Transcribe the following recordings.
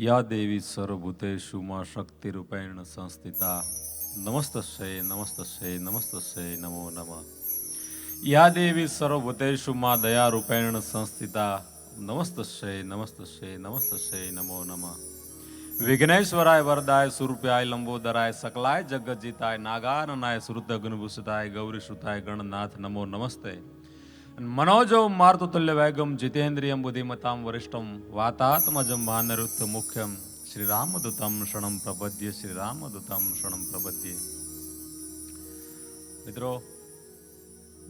या देवी सर्वभूतेषु मां शक्तिरूपेण संस्थिता नमस्तस्यै नमस्तस्यै नमस्तस्यै नमो नमः। या देवी सर्वभूतेषु मां दयारूपेण संस्थिता नमस्तस्यै नमस्तस्यै नमस्तस्यै नमो नमः। विघ्नेश्वराय वरदाय स्वरूपाय लंबोदराय सकलाय जगज्जिताय नागाननाय श्रुतगुणभूषिताय गौरीसुताय गणनाथ नमो नमस्ते। मनोजो मारुततुल्य वैगम जितेन्द्रियं बुद्धिमतां वरिष्ठं वातात्मजं भानुरुक्त मुख्यं श्रीरामदूतं शरणं प्रपद्ये श्रीरामदूतं शरणं प्रपद्ये। મિત્રો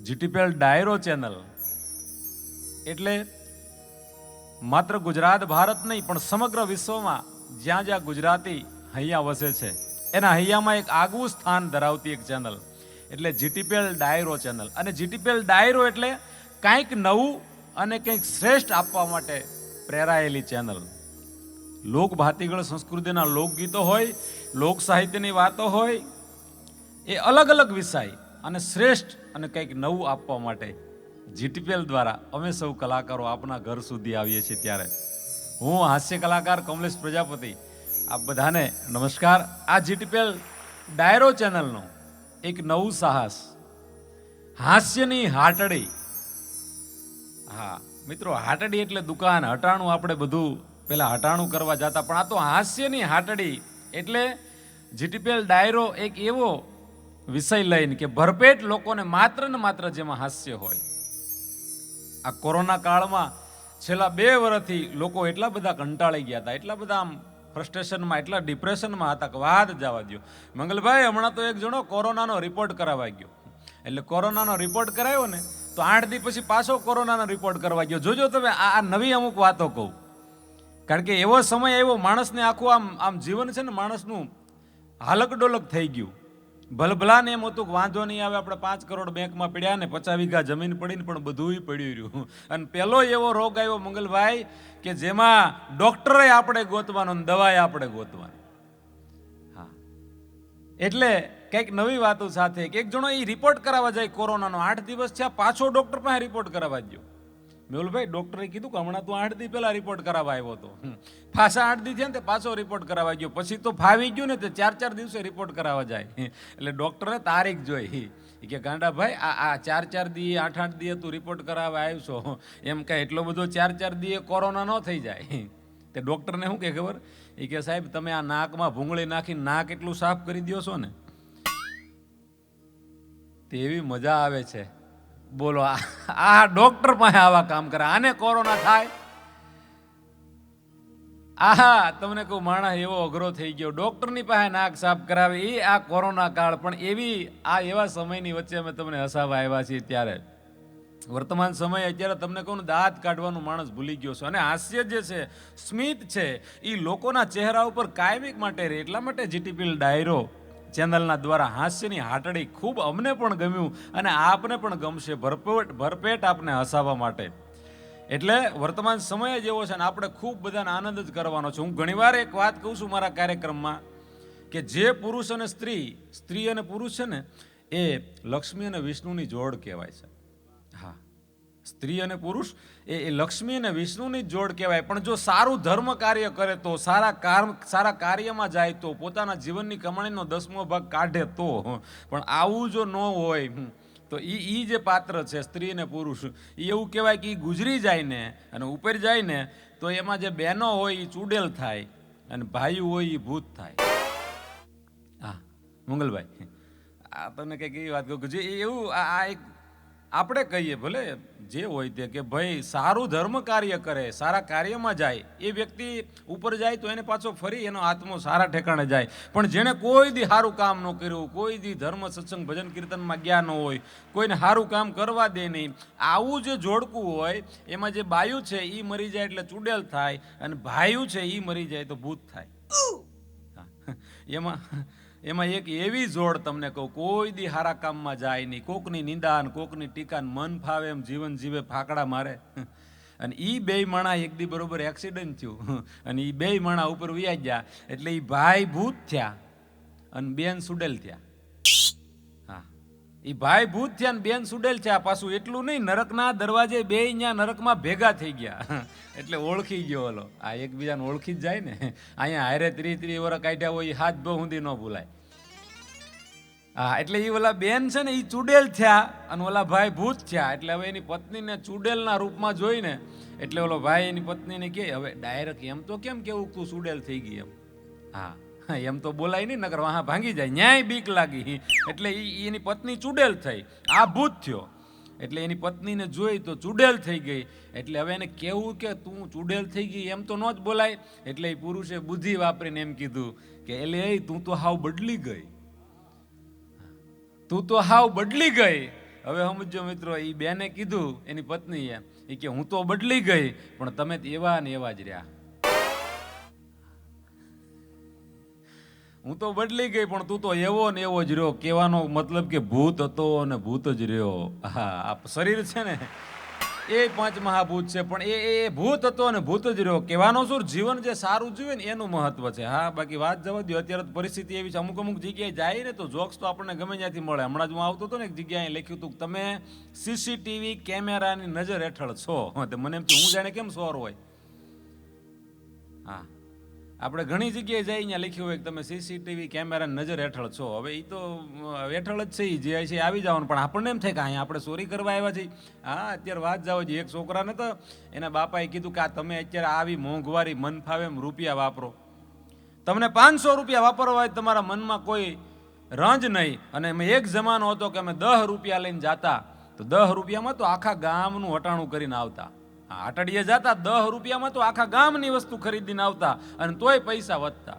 જીટીપીએલ ડાયરો ચેનલ એટલે માત્ર ગુજરાત ભારત નહીં પણ સમગ્ર વિશ્વમાં જ્યાં જ્યાં ગુજરાતી હૈયા વસે છે એના હૈયામાં એક આગવું સ્થાન ધરાવતી એક ચેનલ એટલે જીટીપીએલ ડાયરો ચેનલ। અને જીટીપીએલ ડાયરો એટલે કંઈક નવું અને કંઈક શ્રેષ્ઠ આપવા માટે પ્રેરાયેલી ચેનલ। લોક ભાતીગળ સંસ્કૃતિના લોકગીતો હોય, લોક સાહિત્યની વાતો હોય, એ અલગ અલગ વિષય અને શ્રેષ્ઠ અને કંઈક નવું આપવા માટે જીટીપીએલ દ્વારા અમે સૌ કલાકારો આપના ઘર સુધી આવીએ છીએ। ત્યારે હું હાસ્ય કલાકાર કમલેશ પ્રજાપતિ આપ બધાને નમસ્કાર। આ જીટીપીએલ ડાયરો ચેનલનું એક નવું સાહસ, હાસ્યની હાટડી। હા મિત્રો, હાટડી એટલે દુકાન, હટાણું આપણે બધું પેલા હટાણું કરવા જતા, પણ આ તો હાસ્યની હાટડી એટલે જીટીપીએલ ડાયરો એક એવો વિષય લઈને કે ભરપેટ લોકોને માત્ર ને માત્ર જેમાં હાસ્ય હોય। આ કોરોના કાળમાં છેલ્લા 2 વર્ષથી લોકો એટલા બધા કંટાળી ગયા હતા, એટલા બધા આમ ફ્રસ્ટ્રેશનમાં, એટલા ડિપ્રેશનમાં હતા કે વાત જવા દો। મંગલભાઈ, હમણાં તો એક જણો કોરોનાનો રિપોર્ટ કરાવવા ગયો, એટલે કોરોનાનો રિપોર્ટ કરાવ્યો ને તો 8 દી પછી પાછો કોરોનાનો રિપોર્ટ કરવા ગયો। જોજો તમે, આ નવી અમુક વાતો કહું, કારણ કે એવો સમય આવ્યો, માણસને આખું આમ જીવન છે ને માણસનું હાલક ડોલક થઈ ગયું। ભલભલાને એમ હતું કે વાંધો નહીં આવે, આપણે 5 કરોડ બેંકમાં પડ્યા ને 50 વીઘા જમીન પડીને પણ બધું પડ્યું રહ્યું। અને પેલો એવો રોગ આવ્યો મંગલભાઈ કે જેમાં ડોક્ટરે આપણે ગોતવાનો, દવાએ આપણે ગોતવાની। હા, એટલે કંઈક નવી વાતો સાથે એક જણો એ રિપોર્ટ કરાવવા જાય કોરોનાનો, 8 દિવસ થયા, પાછો ડોક્ટર પાસે રિપોર્ટ કરાવવા ગયો। મેહુલભાઈ, ડોક્ટરે કીધું કે હમણાં તું 8 દી પહેલા રિપોર્ટ કરાવવા આવ્યો હતો, પાછા 8 દી થયા ને પાછો રિપોર્ટ કરાવવા ગયો, પછી તો ફાવી ગયું ને તે 4 દિવસે રિપોર્ટ કરાવવા જાય। એટલે ડોક્ટરે તારીખ જોઈ કે ગાંડા ભાઈ, આ 4 દી 8 દી તું રિપોર્ટ કરાવવા આવ્યો છો, એમ કે એટલો બધો 4 દી કોરોના ન થઈ જાય। તે ડોક્ટરને શું કે ખબર, એ કે સાહેબ તમે આ નાકમાં ભૂંગળી નાખીને નાક એટલું સાફ કરી દો છો ને તેવી મજા આવે છે। બોલો, આ ડોક્ટર પાસે આવા કામ કરે, આને કોરોના થાય? આહા, તમને કહું, માણસ એવો અઘરો થઈ ગયો, ડોક્ટરની પાસે નાક સાફ કરાવે, એ આ કોરોના કાળ। પણ એવા સમયની વચ્ચે અમે તમને હસાવવા આવ્યા છીએ। ત્યારે વર્તમાન સમય અત્યારે તમને કહું ને, દાંત કાઢવાનું માણસ ભૂલી ગયો છે, અને હાસ્ય જે છે, સ્મિત છે, એ લોકોના ચહેરા ઉપર કાયમિક માટે રહે। એટલા માટે જીટીપીએલ ડાયરો ચેનલના દ્વારા હાસ્યની હાટડી ખૂબ અમને પણ ગમ્યું અને આપને પણ ગમશે, ભરપેટ આપને હસાવવા માટે। એટલે વર્તમાન સમય જ એવો છે ને આપણે ખૂબ બધાને આનંદ જ કરવાનો છે। હું ઘણીવાર એક વાત કહું છું મારા કાર્યક્રમમાં કે જે પુરુષ અને સ્ત્રી અને પુરુષ છે ને, એ લક્ષ્મી અને વિષ્ણુની જોડ કહેવાય છે। હા, સ્ત્રી અને પુરુષ એ લક્ષ્મી અને વિષ્ણુની જોડ કહેવાય। પણ જો સારું ધર્મ કાર્ય કરે તો, સારા કાર્યમાં જાય તો, પોતાના જીવનની કમાણીનો 10મો ભાગ કાઢે તો, પણ આવું જો ન હોય તો એ જે પાત્ર છે સ્ત્રી અને પુરુષ, એ એવું કહેવાય કે એ ગુજરી જાય ને અને ઉપર જાય ને તો એમાં જે બહેનો હોય એ ચૂડેલ થાય અને ભાઈઓ હોય એ ભૂત થાય। હા મંગલભાઈ, આ તમને કંઈક એવી વાત કહું કે જે એવું આ એક આપણે કહીએ ભલે જે હોય તે કે ભાઈ સારું ધર્મ કાર્ય કરે, સારા કાર્યમાં જાય, એ વ્યક્તિ ઉપર જાય તો એને પાછો ફરી એનો આત્મો સારા ઠેકાણે જાય। પણ જેણે કોઈ દી સારું કામ ન કર્યું, કોઈ દી ધર્મ સત્સંગ ભજન કીર્તનમાં ગયા ન હોય, કોઈને સારું કામ કરવા દે નહીં, આવું જે જોડકું હોય એમાં જે બાયું છે એ મરી જાય એટલે ચૂડેલ થાય, અને ભાયું છે એ મરી જાય તો ભૂત થાય। એમાં એક એવી જોડ તમને કહું, કોઈ દી હારા કામમાં જાય નહીં, કોકની નિંદા ને કોકની ટીકા, મન ફાવે એમ જીવન જીવે, ફાકડા મારે। અને એ 2 માણા એક દી બરોબર એક્સિડન્ટ થયું અને એ 2 માણા ઉપર વ્યાજ ગયા, એટલે એ ભાઈ ભૂત થયા અને બેન સુડેલ થયા। હા, એ ભાઈ ભૂત થયા ને બેન સુડેલ છે. આ પાછું એટલું નહીં, નરકના દરવાજે બે અહીંયા નરકમાં ભેગા થઈ ગયા એટલે ઓળખી ગયો ઓલો. આ એકબીજાને ઓળખી જ જાય ને. અહીંયા હારે 30 વર્ષ કાઢ્યા હોય એ હાથ બહુ ઊંધી ન ભૂલાય. હા, એટલે એ ઓલા બેન છે ને એ ચુડેલ થયા અને ઓલા ભાઈ ભૂત થયા. એટલે હવે એની પત્નીને ચુડેલના રૂપમાં જોઈને એટલે ઓલો ભાઈ એની પત્નીને કહે, હવે ડાયરેક્ટ એમ તો કેમ કેવું તું ચુડેલ થઈ ગઈ એમ. હા, એમ તો બોલાય નહીં, નકર વાહ ભાંગી જાય, ન્યાય બીક લાગી. એટલે એની પત્ની ચુડેલ થઈ, આ ભૂત થયો. એટલે એની પત્નીને જોઈ તો ચુડેલ થઈ ગઈ. એટલે હવે એને કેવું કે તું ચુડેલ થઈ ગઈ એમ તો ન જ બોલાય. એટલે એ પુરુષે બુદ્ધિ વાપરીને એમ કીધું કે એટલે એ તું તો હાવ બદલી ગઈ, તું તો હાવ બદલી ગઈ. હવે સમજો મિત્રો, એ બેને કીધું એની પત્નીએ એ કે હું તો બદલી ગઈ પણ તમે એવા ને એવા જ રહ્યા. હું તો બદલી ગઈ પણ તું તો એવો ને એવો જ રહ્યો. કહેવાનો મતલબ કે ભૂત હતો અને ભૂત જ રહ્યો. હા, આ શરીર છે ને એ 5 મહાભૂત છે પણ એ ભૂત હતો અને ભૂત જ રહ્યો. કહેવાનો શું, જીવન જે સારું જીવે ને એનું મહત્વ છે. હા, બાકી વાત જવા દો. અત્યારે તો પરિસ્થિતિ એવી છે, અમુક જગ્યાએ જાય ને તો જોક્સ તો આપણને ગમે ત્યાંથી મળે. હમણાં જ હું આવતો હતો ને એક જગ્યાએ લખ્યું હતું તમે CCTV કેમેરાની નજર હેઠળ છો. મને એમ હું જાણે કેમ સોર હોય. હા, આપણે ઘણી જગ્યાએ જઈ અહીંયા લખ્યું હોય કે તમે CCTV કેમેરાની નજર હેઠળ છો. હવે એ તો હેઠળ જ છે, જે છે આવી જવાનું. પણ આપણને એમ થાય કે અહીંયા આપણે ચોરી કરવા આવ્યા છીએ. હા, અત્યારે વાત જાવ છે. એક છોકરાને તો એના બાપાએ કીધું કે આ તમે અત્યારે આવી મોંઘવારી મન ફાવે એમ રૂપિયા વાપરો, તમને 500 રૂપિયા વાપરવા હોય તમારા મનમાં કોઈ રંજ નહીં. અને એમ એક જમાનો હતો કે અમે 10 રૂપિયા લઈને જાતા તો 10 રૂપિયામાં તો આખા ગામનું હટાણું કરીને આવતા. આટડીએ જતા 10 રૂપિયામાં તો આખા ગામની વસ્તુ ખરીદીને આવતા અને તોય પૈસા વધતા.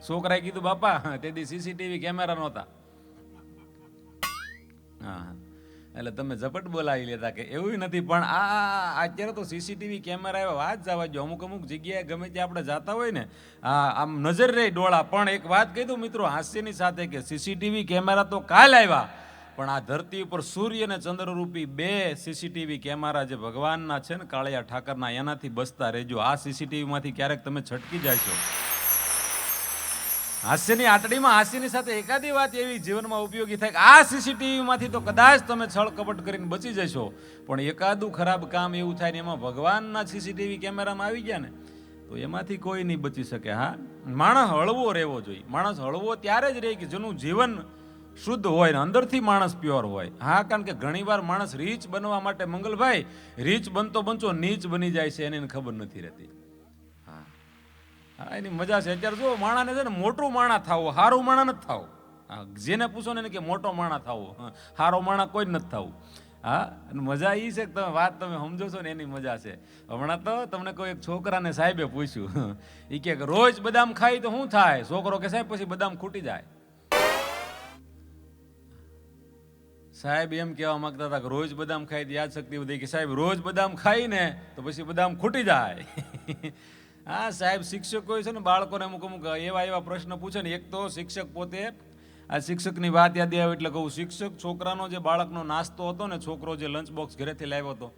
છોકરાએ કીધું બાપા તેથી CCTV કેમેરા નહોતા. હા, એટલે તમે ઝપટ બોલાવી લેતા કે એવું નથી. પણ આ અત્યારે તો CCTV કેમેરા એવા વાત જવા જો. અમુક જગ્યાએ ગમે ત્યાં આપણે જતા હોય ને આમ નજર રહી ડોળા. પણ એક વાત કહી દઉં મિત્રો હાસ્યની સાથે કે CCTV કેમેરા તો કાલ આવ્યા પણ આ ધરતી ઉપર સૂર્ય અને ચંદ્રરૂપી 2 CCTV કેમેરા જે ભગવાનના છે ને કાળિયા ઠાકરના, એનાથી બચતા રહેજો. આ CCTV માંથી ક્યારેક તમે છટકી જશો. હાસ્યની આટડીમાં હાસ્યની સાથે એકાદી વાત એવી જીવનમાં ઉપયોગી થાય કે આ CCTV માંથી તો કદાચ તમે છળ કપટ કરીને બચી જશો પણ એકાદું ખરાબ કામ એવું થાય ને એમાં ભગવાનના CCTV કેમેરામાં આવી ગયા ને તો એમાંથી કોઈ નહીં બચી શકે. હા, માણસ હળવો રહેવો જોઈએ. માણસ હળવો ત્યારે જ રહે કે જેનું જીવન શુદ્ધ હોય ને અંદરથી માણસ પ્યોર હોય. હા, કારણ કે ઘણીવાર માણસ રીચ બનવા માટે મંગલભાઈ રીચ બનતો નીચ બની જાય છે, એને ખબર નથી રહેતી. હા, હા, એની મજા છે. અત્યારે જો માણાને છે ને મોટું માણા થવું, સારું માણા નથી થવું. હા, જેને પૂછો ને કે મોટો માણા થવું, સારો માણા કોઈ જ નથી થવું. હા, અને મજા એ છે કે તમે વાત તમે સમજો છો ને એની મજા છે. હમણાં તો તમને કોઈ એક છોકરાને સાહેબે પૂછ્યું, એ કે રોજ બદામ ખાઈ તો શું થાય? છોકરો કે સાહેબ પછી બદામ ખૂટી જાય. સાહેબ એમ કહેવા માંગતા હતા કે રોજ બદામ ખાઈ તો યાદ શક્તિ વધી. કે સાહેબ રોજ બદામ ખાઈને તો પછી બદામ ખૂટી જાય. હા સાહેબ, શિક્ષકો છે ને બાળકોને અમુક એવા પ્રશ્ન પૂછે ને. એક તો શિક્ષક પોતે, આ શિક્ષકની વાત યાદ આવે એટલે કહું, શિક્ષક છોકરાનો જે બાળકનો નાસ્તો હતો ને, છોકરો જે લંચ બોક્સ ઘરેથી લાવ્યો હતો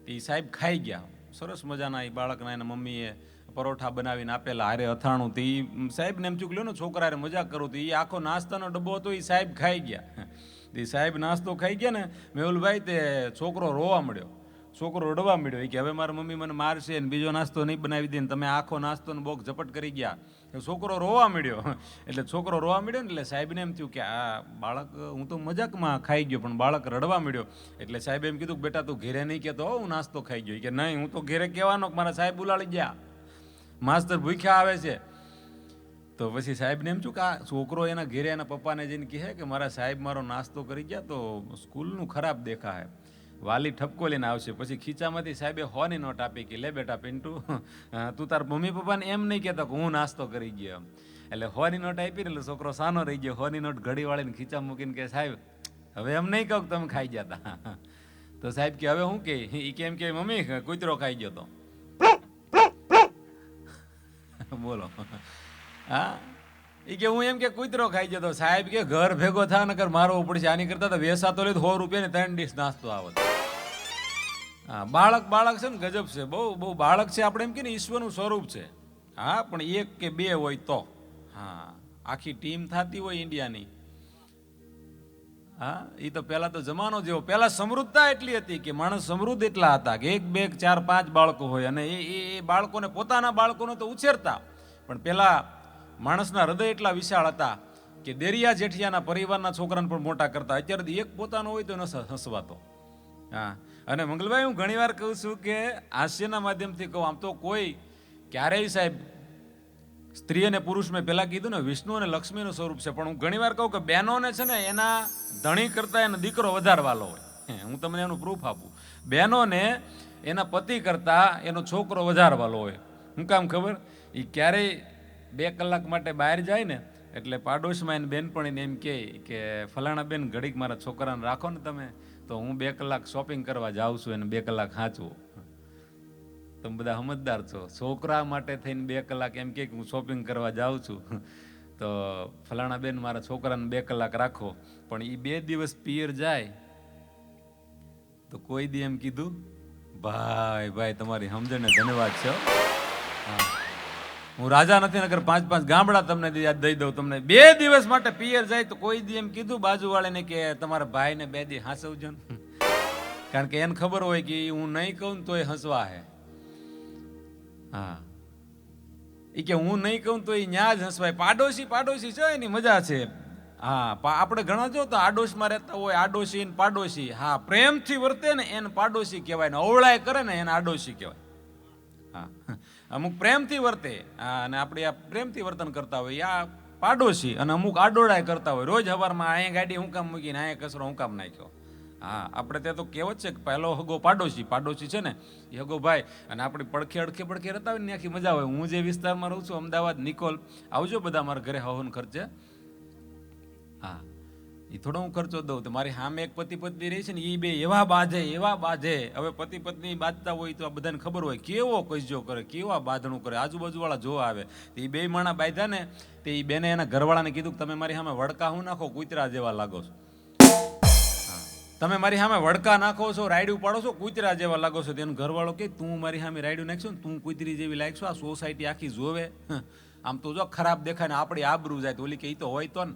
એ સાહેબ ખાઈ ગયા. સરસ મજાના એ બાળકના એના મમ્મીએ પરોઠા બનાવીને આપેલા, હારે અથાણું. તો એ સાહેબને એમ ચૂક લ્યો ને છોકરાએ મજાક કરું તો એ આખો નાસ્તાનો ડબ્બો હતો એ સાહેબ ખાઈ ગયા. એ સાહેબ નાસ્તો ખાઈ ગયા ને મેહુલભાઈ, તે છોકરો રોવા મળ્યો, છોકરો રડવા મળ્યો. કે હવે મારી મમ્મી મને મારશે ને બીજો નાસ્તો નહીં બનાવી દે ને તમે આખો નાસ્તોનો બોક્સ ઝપટ કરી ગયા. છોકરો રોવા મળ્યો. એટલે છોકરો રોવા મળ્યો ને એટલે સાહેબને એમ થયું કે આ બાળક, હું તો મજાકમાં ખાઈ ગયો પણ બાળક રડવા મળ્યો. એટલે સાહેબ એમ કીધું કે બેટા તું ઘેરે નહીં કહેતો હું નાસ્તો ખાઈ ગયો. કે નહીં, હું તો ઘેરે કહેવાનો કે મારા સાહેબ બોલાડી ગયા, માસ્તર ભૂખ્યા આવે છે. તો પછી સાહેબને એમ છું કે આ છોકરો એના ઘેરે એના પપ્પાને જઈને કહે કે મારા સાહેબ મારો નાસ્તો કરી ગયા તો સ્કૂલનું ખરાબ દેખાય. વાલી ઠપકો લઈને આવશે. પછી ખીચામાંથી સાહેબે 100ની નોટ આપી કે લે બેટા પિન્ટુ, તું તાર મમ્મી પપ્પાને એમ નહીં કહેતો કે હું નાસ્તો કરી ગયો. એટલે 100ની નોટ આપી ને એટલે છોકરો સાનો રહી ગયો. 100ની નોટ ઘડી વાળીને ખીચા મૂકીને કે સાહેબ હવે એમ નહીં કહું કે તમે ખાઈ ગયા હતા. તો સાહેબ કે હવે હું કે એ કેમ કે મમ્મી કૂતરો ખાઈ ગયો તો. બોલો. હા, એ કે હું એમ કે કૂતરો ખાઈ જતો. સાહેબ કે ઘર ભેગો થા નકર મારો પડશે. આની કરતા તો વેસાતો લે 100 રૂપિયાની 3 ડીશ નાસ્તો આવત. હા, બાળક છે ને ગજબ છે, બહુ બાળક છે. આપણે એમ કે ને ઈશ્વરનું સ્વરૂપ છે. હા, પણ 1 કે 2 હોય તો. હા, આખી ટીમ થતી હોય ઇન્ડિયાની. હા, એ તો પહેલા તો જમાનો જેવો. પહેલા સમૃદ્ધતા એટલી હતી કે માણસ સમૃદ્ધ એટલા હતા કે 1, 2, 4, 5 બાળકો હોય અને એ બાળકોને પોતાના બાળકોને તો ઉછેરતા, પણ પેલા માણસના હૃદય એટલા વિશાળ હતા કે દેરિયા જેઠિયાના પરિવારના છોકરાને પણ મોટા કરતા. અત્યારે એક પોતાનો હોય તો ન હસવાતો. હા, અને મંગલભાઈ, હું ઘણીવાર કહું છું કે હાસ્યના માધ્યમથી કહું, આમ તો કોઈ ક્યારેય સાહેબ સ્ત્રી અને પુરુષ મેં પહેલા કીધું ને, વિષ્ણુ અને લક્ષ્મીનું સ્વરૂપ છે, પણ હું ઘણીવાર કહું કે બહેનોને છે ને એના ધણી કરતા એનો દીકરો વધારે વાલો હોય. હું તમને એનું પ્રૂફ આપું. બહેનોને એના પતિ કરતા એનો છોકરો વધારે વાલો હોય. શું કામ ખબર? એ ક્યારેય 2 કલાક માટે બહાર જાય ને એટલે પાડોશમાં એને બેનપણીને એમ કહે કે ફલાણા બેન ઘડીક મારા છોકરાને રાખો ને તમે, તો હું 2 કલાક શોપિંગ કરવા જાઉં છું, એને 2 કલાક સાચવું. તમે બધા સમજદાર છો. છોકરા માટે થઈને 2 કલાક એમ કે હું શોપિંગ કરવા જાઉં છું, તો ફલાણા બેન મારા છોકરાને 2 કલાક રાખો. પણ એ 2 દિવસ પિયર જાય તો કોઈ દી એમ કીધું, ભાઈ ભાઈ તમારી સમજણને ધન્યવાદ છે. હું રાજા નથી, નગર 5-5 ગામડા તમને દઈ દઉં. તમને 2 દિવસ માટે પિયર જાય તો કોઈ દી એમ કીધું બાજુવાળાને કે તમારા ભાઈને 2 દી હાંસવજો ને? કારણ કે એને ખબર હોય કે હું નહીં કહું તો એ હસવા હે. હા, એ કે હું નહીં કહું તો એ ન્યા જ હસવાય. પાડોશી છે એની મજા છે. હા, આપણે ઘણા જો તો આડોશમાં રહેતા હોય, આડોશી ને પાડોશી. હા, પ્રેમથી વર્તે ને એને પાડોશી કહેવાય, ને અવળાય કરે ને એને આડોશી કહેવાય. હા, અમુક પ્રેમથી વર્તે અને આપણે આ પ્રેમથી વર્તન કરતા હોય આ પાડોશી, અને અમુક આડોળાય કરતા હોય. રોજ સવારમાં અહીંયા ગાડી હું કામ મૂકીને અહીંયા કચરો હું કામ નાખ્યો. હા, આપણે ત્યાં તો કહેવત છે કે પહેલો હગો પાડોશી છે ને એ હગો ભાઈ. અને આપણી પડખે રહેતા હોય ને આખી મજા હોય. હું જે વિસ્તારમાં રહું છું અમદાવાદ નિકોલ, આવજો બધા મારા ઘરે હવન ખર્ચે. હા, એ થોડો હું ખર્ચો દઉં તો મારી સામે એક પતિ પત્ની રહી છે ને, એ બે એવા બાંધે. હવે પતિ પત્ની બાંધતા હોય તો આ બધાને ખબર હોય કેવો કજ્યો કરે, કેવા બાંધણું કરે, આજુબાજુવાળા જોવા આવે. તો એ 2 માણા બાંધ્યા ને તો એ બેને એના ઘરવાળાને કીધું કે તમે મારી સામે વડકા હું નાખો, કૂતરા જેવા લાગો છો. તમે મારી સામે વડકા નાખો છો, રાયડું પાડો છો, કૂતરા જેવા લાગો છો. તેનો ઘરવાળો કે તું મારી સામે રાયડું નાખશો ને તું કૂતરી જેવી લાગશો, આ સોસાયટી આખી જોવે. આમ તો જો ખરાબ દેખાય ને આપણી આબરૂ જાય. તો ઓલી કે એ તો હોય તો ને.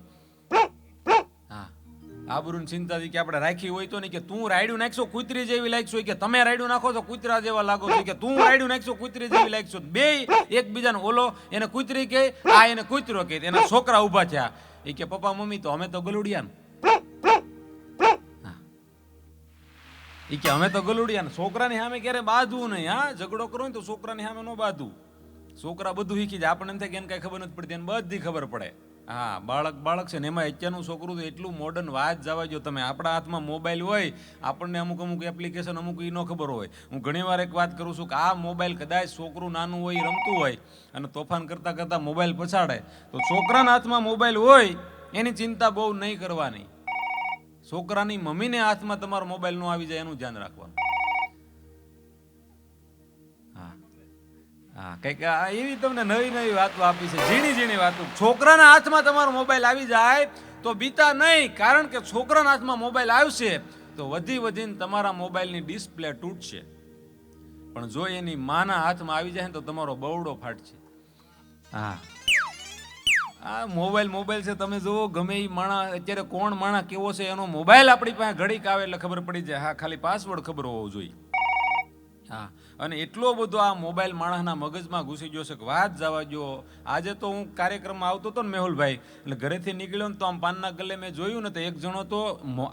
હા, આબરૂની ચિંતા કે આપણે રાખી હોય તો નહીં કે તું રાયડું નાખશો કૂતરી જેવી લાગશો, કે તમે રાયડું નાખો છો કૂતરા જેવા લાગો છો, કે તું રાયડું નાખશો કૂતરી જેવી લાગશો. બે એકબીજાને, ઓલો એને કૂતરી કહે, આ એને કૂતરો કહે. એના છોકરા ઊભા થયા. એ કે પપ્પા મમ્મી તો અમે તો ગલુડિયા. એ કે અમે તો ગલુડિયા. છોકરાની સામે ક્યારે બાંધવું નહીં. હા, ઝઘડો કરો ને તો છોકરાની સામે ન બાંધવું. છોકરા બધું શીખી જાય. આપણને એમ થાય કે એને કઈ ખબર નથી પડતી, એને બધી ખબર પડે. હા, બાળક છે ને. એમાં અત્યારનું છોકરું તો એટલું મોડર્ન વાત જવા જો તમે. આપણા હાથમાં મોબાઈલ હોય, આપણને અમુક એપ્લિકેશન અમુક એ ન ખબર હોય. હું ઘણીવાર એક વાત કરું છું કે આ મોબાઈલ કદાચ છોકરું નાનું હોય, રમતું હોય અને તોફાન કરતા કરતા મોબાઈલ પછાડે તો છોકરાના હાથમાં મોબાઈલ હોય એની ચિંતા બહુ નહીં કરવાની. છોકરાની મમ્મીને હાથમાં તમારો મોબાઈલ નો આવી જાય એનું ધ્યાન રાખવાનું. હા, કઈક એવી તમને નવી વાતો આપી છે, ઝીણી વાતો. છોકરાના હાથમાં તમારો મોબાઈલ આવી જાય તો બીતા નહીં, કારણ કે છોકરાના હાથમાં મોબાઈલ આવશે તો વધીને તમારા મોબાઈલની ડિસ્પ્લે તૂટશે. પણ જો એની માના હાથમાં આવી જાય ને તો તમારો બવડો ફાટશે. હા, આ મોબાઈલ છે. તમે જુઓ ગમે એ માણા અત્યારે કોણ માણા કેવો છે એનો મોબાઈલ આપણી પાસે ઘડીક આવે એટલે ખબર પડી જાય. હા, ખાલી પાસવર્ડ ખબર હોવો જોઈએ. હા, અને એટલો બધો આ મોબાઈલ માણસના મગજમાં ઘૂસી ગયો છે કે વાત જવા દો. આજે તો હું કાર્યક્રમમાં આવતો હતો ને મેહુલભાઈ, એટલે ઘરેથી નીકળ્યો ને તો આમ પાનના ગલ્લે મેં જોયું ને તો એક જણો તો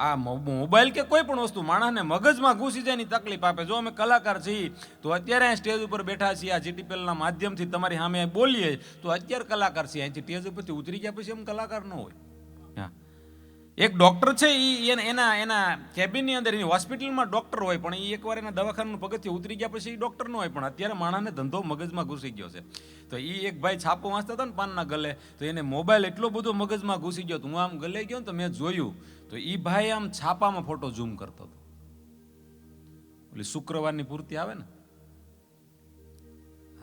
આ મોબાઈલ કે કોઈ પણ વસ્તુ માણસને મગજમાં ઘૂસી જાય ની તકલીફ આપે. જો અમે કલાકાર છીએ તો અત્યારે સ્ટેજ ઉપર બેઠા છીએ, આ જીટીપીએલના માધ્યમથી તમારી સામે બોલીએ તો અત્યારે કલાકાર છીએ. અહીંથી સ્ટેજ ઉપરથી ઉતરી ગયા પછી એમ કલાકાર ન હોય. હા, એક ડોક્ટર છે, એના કેબિનની અંદર એની હોસ્પિટલમાં ડોક્ટર હોય, પણ એ એકવાર એના દવાખાનાનું પગથિયું ઉતરી ગયા પછી એ ડોક્ટર ન હોય. પણ અત્યારે માણસને ધંધો મગજમાં ઘૂસી ગયો છે. તો એ એક ભાઈ છાપો વાંચતા હતા ને પાનના ગલે, તો એને મોબાઈલ એટલો બધો મગજમાં ઘૂસી ગયો. હું આમ ગલે ગયો ને તો મેં જોયું તો એ ભાઈ આમ છાપામાં ફોટો ઝૂમ કરતો હતો. ઓલી શુક્રવારની પૂર્તિ આવે ને,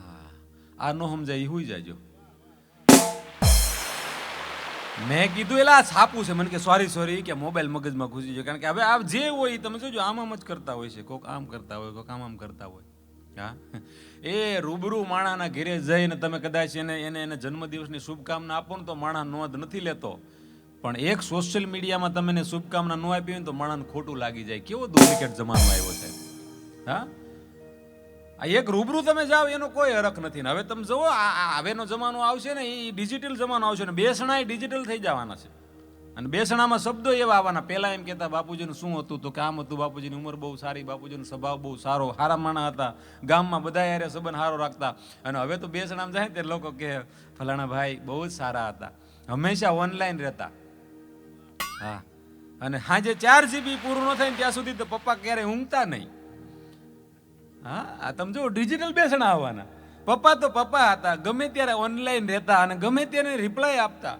હા, આ ન સમજાય એ હુઈ જાયજો. મેં કીધું એલા છાપું છે. મને કે સોરી કે મોબાઈલ મગજમાં ઘૂસી જાય. કારણ કે હવે આ જે હોય તમે જોજો આમ જ કરતા હોય છે. કોક આમ કરતા હોય, કોક આમ કરતા હોય. હા, એ રૂબરૂ માણાના ઘરે જઈને તમે કદાચ એને જન્મદિવસની શુભકામના આપો ને તો માણા નોંધ નથી લેતો. પણ એક સોશિયલ મીડિયામાં તમે શુભકામના ન આપી હોય તો માણસને ખોટું લાગી જાય. કેવો ડુપ્લિકેટ જમાનો આવ્યો છે. હા, આ એક રૂબરૂ તમે જાઓ એનો કોઈ હરખ નથી ને. હવે તમે જુઓ આ હવેનો જમાનો આવશે ને એ ડિજિટલ જમાનો આવશે ને. બેસણા ડિજિટલ થઈ જવાના છે અને બેસણામાં શબ્દો એવા આવવાના. પહેલા એમ કહેતા બાપુજીનું શું હતું તો કામ હતું, બાપુજીની ઉંમર બહુ સારી, બાપુજીનો સ્વભાવ બહુ સારો, હારા માણા હતા, ગામમાં બધા યારે સંબંધ સારો રાખતા. અને હવે તો બેસણામાં જાય તે લોકો કે ફલાણા ભાઈ બહુ જ સારા હતા, હંમેશા ઓનલાઈન રહેતા. હા, અને સાંજે 4 GB પૂરું ન થાય ત્યાં સુધી તો પપ્પા ક્યારેય ઊંઘતા નહીં. હા, આ તમે જો ડિજિટલ બેસણા આવવાના. પપ્પા તો પપ્પા હતા, ગમે ત્યારે ઓનલાઈન રહેતા અને ગમે ત્યારે રિપ્લાય આપતા.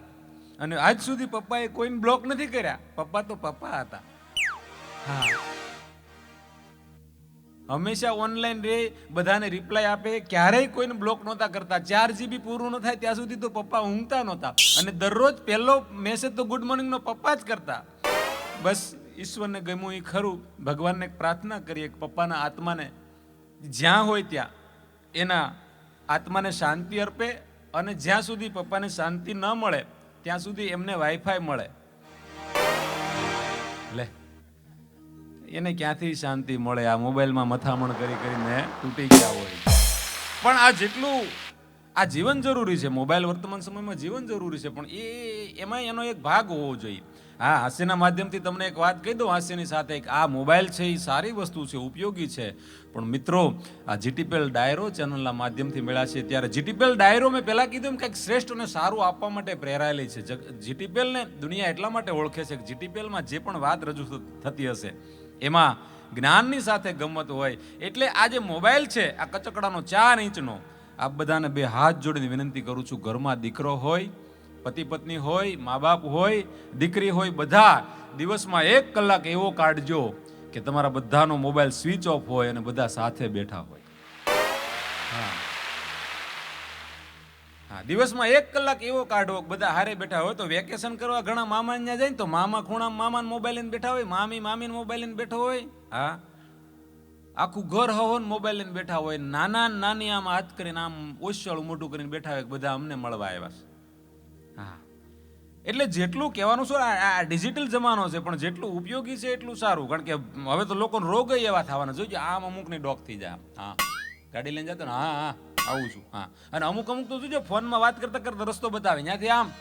અને આજ સુધી પપ્પાએ કોઈને બ્લોક નથી કર્યા. પપ્પા તો પપ્પા હતા. હા, હંમેશા ઓનલાઈન રહે, બધાને રિપ્લાય આપે, ક્યારેય કોઈને બ્લોક નહોતા કરતા. 4 GB પૂરું ન થાય ત્યાં સુધી તો પપ્પા ઊંઘતા નહોતા. અને દરરોજ પહેલો મેસેજ તો ગુડ મોર્નિંગનો પપ્પા જ કરતા. બસ ઈશ્વરને ગમ્યું એ ખરું. ભગવાનને પ્રાર્થના કરીએ કે પપ્પાના આત્માને જ્યાં હોય ત્યાં એના આત્માને શાંતિ અર્પે. અને જ્યાં સુધી પપ્પાને શાંતિ ન મળે ત્યાં સુધી એમને વાઈફાઈ મળે. લે, એને ક્યાંથી શાંતિ મળે? આ મોબાઈલમાં મથામણ કરી કરીને તૂટી ગયા હોય. પણ આ જેટલું આ જીવન જરૂરી છે, મોબાઈલ વર્તમાન સમયમાં જીવન જરૂરી છે, પણ એમાં એનો એક ભાગ હોવો જોઈએ. હા, હાસ્યના માધ્યમથી તમને એક વાત કહી દઉં. હાસ્યની સાથે આ મોબાઈલ છે એ સારી વસ્તુ છે, ઉપયોગી છે. પણ મિત્રો, આ જીટીપીએલ ડાયરો ચેનલના માધ્યમથી મળ્યા છે ત્યારે જીટીપીએલ ડાયરો મેં પહેલાં કીધું એમ કંઈક શ્રેષ્ઠ અને સારું આપવા માટે પ્રેરાયેલી છે. જીટીપીએલને દુનિયા એટલા માટે ઓળખે છે કે જીટીપીએલમાં જે પણ વાત રજૂ થતી હશે એમાં જ્ઞાનની સાથે ગમત હોય. એટલે આ જે મોબાઈલ છે, આ કચકડાનો 4 ઇંચનો, આ બધાને 2 હાથ જોડીને વિનંતી કરું છું. ઘરમાં દીકરો હોય, પતિ પત્ની હોય, મા બાપ હોય, દીકરી હોય, બધા દિવસમાં 1 કલાક એવો કાઢજો કે તમારા બધાનો મોબાઈલ સ્વિચ ઓફ હોય અને બધા સાથે બેઠા હોય. હા, હા, દિવસમાં 1 કલાક એવો કાઢવો બધા હારે બેઠા હોય. તો વેકેશન કરવા ઘણા મામા ત્યાં જાય ને તો મામા ખૂણા મામાને મોબાઈલ લઈને બેઠા હોય, મામી મામીને મોબાઈલ લઈને બેઠો હોય. હા, આખું ઘર હવન મોબાઈલ લઈને બેઠા હોય. નાના નાની આમ હાથ કરીને આમ ઓછાળું મોઢું કરીને બેઠા હોય બધા અમને મળવા આવ્યા છે. હા, એટલે જેટલું કહેવાનું શું, આ ડિજિટલ જમાનો છે પણ જેટલું ઉપયોગી છે એટલું સારું. કારણ કે હવે તો લોકોને રોગ એવા થવાના. જોઈજો આમ અમુકની ડોક થઈ જાય. હા, ગાડી લઈને જતો ને, હા હા આવું છું. હા, અને અમુક તો જોજો ફોનમાં વાત કરતા કરતા રસ્તો બતાવે, ત્યાંથી આમ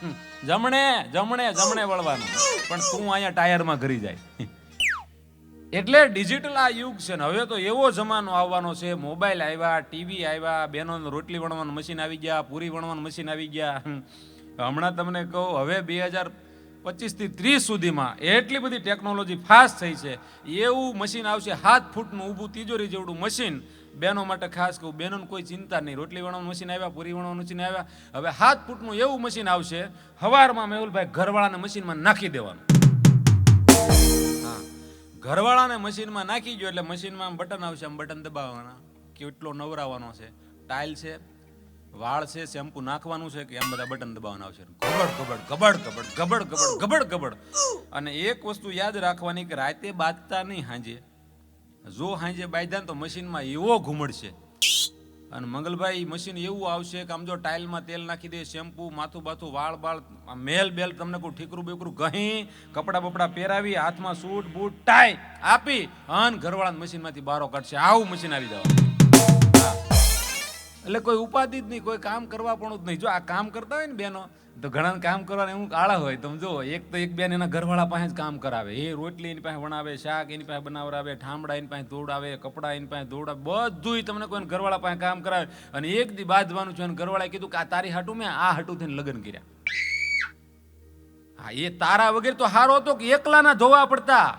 જમણે જમણે જમણે વળવાનું, પણ તું અહીંયા ટાયરમાં ઘરી જાય. એટલે ડિજિટલ આ યુગ છે ને. હવે તો એવો જમાનો આવવાનો છે. મોબાઈલ આવ્યા, ટીવી આવ્યા, બહેનોને રોટલી વણવાનું મશીન આવી ગયા, પૂરી વણવાનું મશીન આવી ગયા. હમણાં તમને કહું, હવે 2025 થી 30 સુધીમાં એટલી બધી ટેકનોલોજી ફાસ્ટ થઈ છે. એવું મશીન આવશે 7 ફૂટનું ઊભું તિજોરી જેવડું મશીન. બહેનો માટે ખાસ કહું, બહેનોને કોઈ ચિંતા નહીં. રોટલી વણવાનું મશીન આવ્યા, પૂરી વણવાનું મશીન આવ્યા. હવે 7 ફૂટનું એવું મશીન આવશે, સવારમાં મેહુલભાઈ ઘરવાળાને મશીનમાં નાખી દેવાનું. હા, ઘરવાળાને મશીનમાં નાખી ગયો એટલે મશીનમાં બટન આવશે, આમ બટન દબાવવાના, કેટલો નવરાવાનો છે, ટાઇલ છે, વાળ છે, શેમ્પુ નાખવાનું છે કે એમ બધા બટન દબાવવાના આવશે. ગબડ ગબડ ગબડ ગબડ ગબડ ગબડ ગબડ ગબડ. અને એક વસ્તુ યાદ રાખવાની કે રાતે બાંધતા નહીં હાંજે. જો હાંજે બાંધ્યા ને તો મશીનમાં એવો ઘૂમડશે. અને મંગલભાઈ મશીન એવું આવશે કે આમ જો ટાઇલમાં તેલ નાખી દે, શેમ્પુ, માથું બાથું, વાળ બાળ, મેલ બેલ તમને કોઈ ઠીકરું બેકરું ગહી, કપડા બપડા પહેરાવી, હાથમાં સૂટ બૂટ ટાઈ આપી અન ઘરવાળા મશીનમાંથી બારો કાઢશે. આવું મશીન આવી જવાનું. એટલે કોઈ ઉપાધિ જ નહીં, કોઈ કામ કરવા પણ જ નહીં. જો આ કામ કરતા હોય ને બેનો તો ઘણા કામ કરવાને એવું આળા હોય. તમે જો એક તો એક બેન એના ઘરવાળા પાસે જ કામ કરાવે. એ રોટલી એની પાસે વણાવે, શાક એની પાસે બનાવરાવે, ઠામડા એની પાસે દોડાવે, કપડા એની પાસે દોડાવે, બધું તમને કોઈ ઘરવાળા પાસે કામ કરાવે. અને એક દી બાંધવાનું છે અને ઘરવાળાએ કીધું કે આ તારી હાટું મેં આ હાટું થઈને લગ્ન કર્યા. હા, એ તારા વગેરે તો હારો હતો કે એકલાના ધોવા પડતા.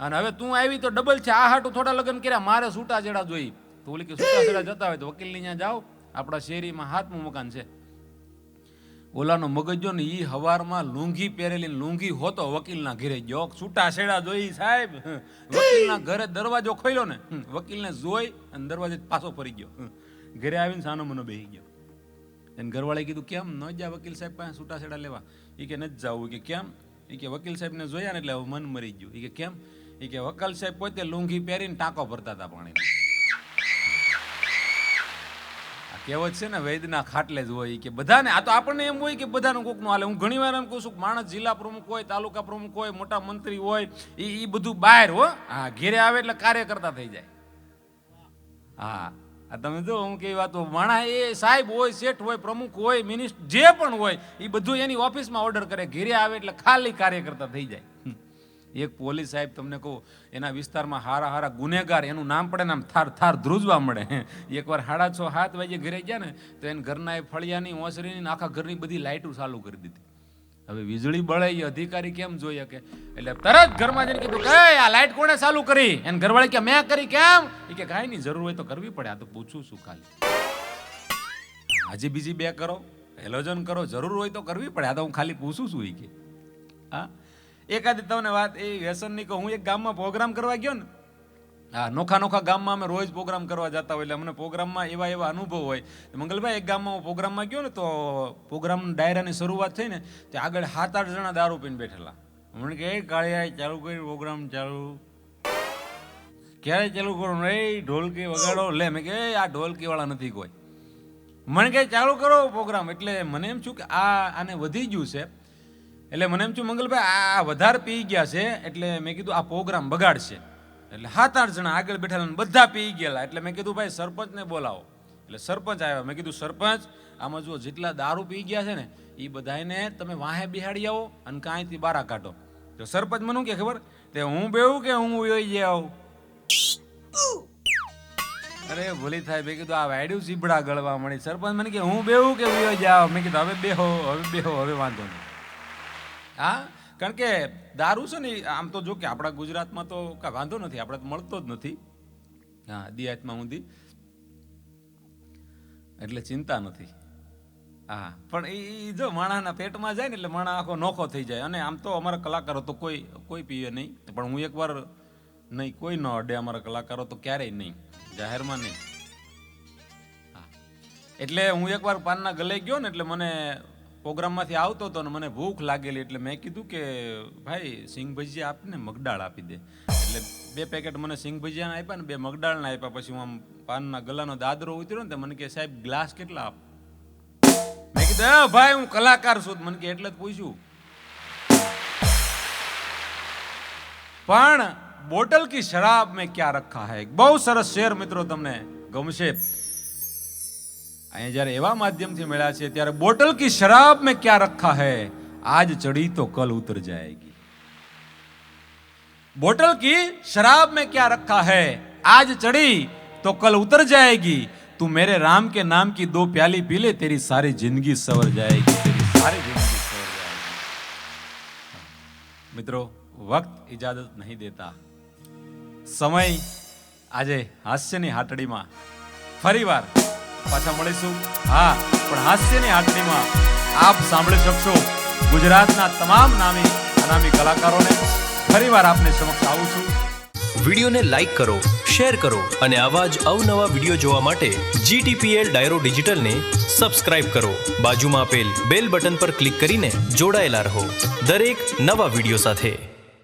અને હવે તું આવી તો ડબલ છે. આ હાટું થોડા લગ્ન કર્યા, મારે છૂટા જેડા જોઈ. તો ઓલી કે છૂટા છેડા જતા હોય તો વકીલની ત્યાં જાઓ, આપણા શેરીમાં 7મું મકાન છે. ઓલાનો મગજો ને ઈ હવારમાં લુંગી પહેરેલી, લુંગી હોતો વકીલના ઘરે ગયો, છૂટા છેડા જોઈ સાહેબ. વકીલના ઘરે દરવાજો ખોલ્યો ને, વકીલને જોઈ અને દરવાજે પાછો ફરી ગયો. ઘરે આવીને સાનો મનો બેસી ગયો. એને ઘરવાળાએ કીધું કેમ ન જા વકીલ સાહેબ પાસે છૂટા છેડા લેવા? એ કે નથી જવું. કે કેમ? એ કે વકીલ સાહેબને જોયા ને એટલે મન મરી ગયું. એ કે કેમ? એ કે વકીલ સાહેબ પોતે લુંગી પહેરીને ટાંકો ભરતા હતા પાણીનો. કહેવત છે ને વૈદના ખાટલે જ હોય કે બધાને. આ તો આપણને એમ હોય કે બધાનું કોકનું હાલે. હું ઘણી વાર એમ કહું છું કે માણસ જિલ્લા પ્રમુખ હોય, તાલુકા પ્રમુખ હોય, મોટા મંત્રી હોય, એ બધું બહાર હો. હા, ઘેરે આવે એટલે કાર્યકર્તા થઈ જાય. હા, આ તમે જો હું કેવી વાતો, માણા એ સાહેબ હોય, શેઠ હોય, પ્રમુખ હોય, મિનિસ્ટર જે પણ હોય એ બધું એની ઓફિસમાં ઓર્ડર કરે. ઘેરે આવે એટલે ખાલી કાર્યકર્તા થઈ જાય. એક પોલીસ સાહેબ તમને કહું, એના વિસ્તારમાં હારા હારા ગુનેગાર, એનું નામ પડે ને આમ થાર થાર ધ્રુજવા મળે. એકવાર 6:30-7 વાગે ઘરે ગયા ને તો એને ઘરના એ ફળિયાની, ઓસરીની, આખા ઘરની બધી લાઇટો ચાલુ કરી દીધી. હવે વીજળી બળે એ અધિકારી કેમ જોઈ શકે? એટલે તરત ઘરમાં જઈને કીધું કે આ લાઇટ કોણે ચાલુ કરી? એને ઘરવાળી કે મેં કરી. કેમ? એ કે કાંઈ નહીં, જરૂર હોય તો કરવી પડે. આ તો પૂછું છું ખાલી. હજી બીજી 2 કરો, હેલોજન કરો, જરૂર હોય તો કરવી પડે. આ તો હું ખાલી પૂછું છું. એ કે હા, એકાદી તમને વાત એ વ્યસનની કહું. હું એક ગામમાં પ્રોગ્રામ કરવા ગયો ને, હા, નોખા ગામમાં અમે રોજ પ્રોગ્રામ કરવા જતા હોય એટલે અમને પ્રોગ્રામમાં એવા અનુભવ હોય. મંગલભાઈ, એક ગામમાં હું પ્રોગ્રામમાં ગયો ને તો પ્રોગ્રામ ડાયરાની શરૂઆત થઈ ને તે આગળ 7-8 જણા દારૂ પીને બેઠેલા. મને કે કાળિયા ચાલુ કરી પ્રોગ્રામ ચાલુ, ક્યારે ચાલુ કરો? એ ઢોલકી વગાડો. લે, મેં કે આ ઢોલકી વાળા નથી કોઈ. મને કે ચાલુ કરો પ્રોગ્રામ. એટલે મને એમ છું કે આને વધી ગયું છે. એટલે મને એમ છું મંગલભાઈ આ વધારે પી ગયા છે એટલે મેં કીધું આ પ્રોગ્રામ બગાડશે. એટલે 7-8 જણા આગળ બેઠેલા બધા પી ગયેલા. એટલે મેં કીધું ભાઈ સરપંચને બોલાવો. એટલે સરપંચ આવ્યા. મેં કીધું સરપંચ, આમાં જુઓ જેટલા દારૂ પી ગયા છે ને એ બધાને તમે વાહે બિહાડી આવો અને કાંઈથી બારા કાઢો. તો સરપંચ મને કે ખબર તે હું બેવું કે હું યોઈ જાઉં? અરે ભૂલી થાય. મેં કીધું આ વાડ્યું સીબડા ગળવા મળી. સરપંચ મને કે હું બેવું કે યોઈ જાવ? મેં કીધું હવે બેહો, હવે વાંધો નહીં. હા, કારણ કે દારૂ છે ને આમ તો જો કે આપણા ગુજરાતમાં તો કાંઈ વાંધો નથી, આપણે તો મળતો જ નથી. હા, દિયાતમાં ઊંધી એટલે ચિંતા નથી. હા, પણ એ જો માણાના પેટમાં જાય ને એટલે માણા આખો નોખો થઈ જાય. અને આમ તો અમારા કલાકારો તો કોઈ પીવે નહીં. પણ હું એકવાર નહીં, કોઈ ન અડે અમારા કલાકારો તો ક્યારેય નહીં, જાહેરમાં નહીં. હા, એટલે હું એકવાર પાનના ગલે ગયો ને એટલે મને પ્રોગ્રામમાંથી આવતો હતો ને મને ભૂખ લાગેલી. એટલે મેં કીધું કે ભાઈ સિંગ ભજીયા આપને, મગડાળ આપી દે. એટલે 2 પેકેટ મને સિંગ ભજીયાના આપ્યા ને 2 મગડાળના આપ્યા. પછી હું આમ પાનના ગલાનો દાદરો ઉતર્યો ને તો મને કે સાહેબ ગ્લાસ કેટલા આપ? મેં કીધું ભાઈ હું કલાકાર છું. મને કે એટલે જ પૂછ્યું. પણ બોટલ કી શરાબ મેં ક્યાં રખા હૈ. બહુ સરસ શેર મિત્રો, તમને ગમશે. અહીંયા જયારે એવા માધ્યમથી મળ્યા છે ત્યારે બોટલ કી શરાબ મેં ક્યાં રખા હૈ, આજ ચढ़ी તો કલ ઉतर जाएगी. बोतल की शराब में क्या रखा है, आज चढ़ी तो कल उतर जाएगी. तू मेरे राम के नाम की 2 प्याली पी ले, तेरी सारी जिंदगी सवर जाएगी, तेरी सारी जिंदगी सवर जाएगी. મિત્રો, વક્ત ઇજાજત નહીં દેતા. સમય આજે હાસ્યની હાટડીમાં ફરીવાર પાછા મળીશું. હા, પણ હાસ્યની હાટડીમાં આપ સાંભળી શકશો ગુજરાતના તમામ નામી અનામી કલાકારોને. ફરીવાર આપને સમક્ષ આવું છું. વિડીયોને લાઈક કરો, શેર કરો અને આવા જ અવનવા વિડીયો જોવા માટે GTPL ડાયરો ડિજિટલને સબસ્ક્રાઇબ કરો. બાજુમાં આપેલ બેલ બટન પર ક્લિક કરીને જોડાયેલા રહો દરેક નવા વિડીયો સાથે.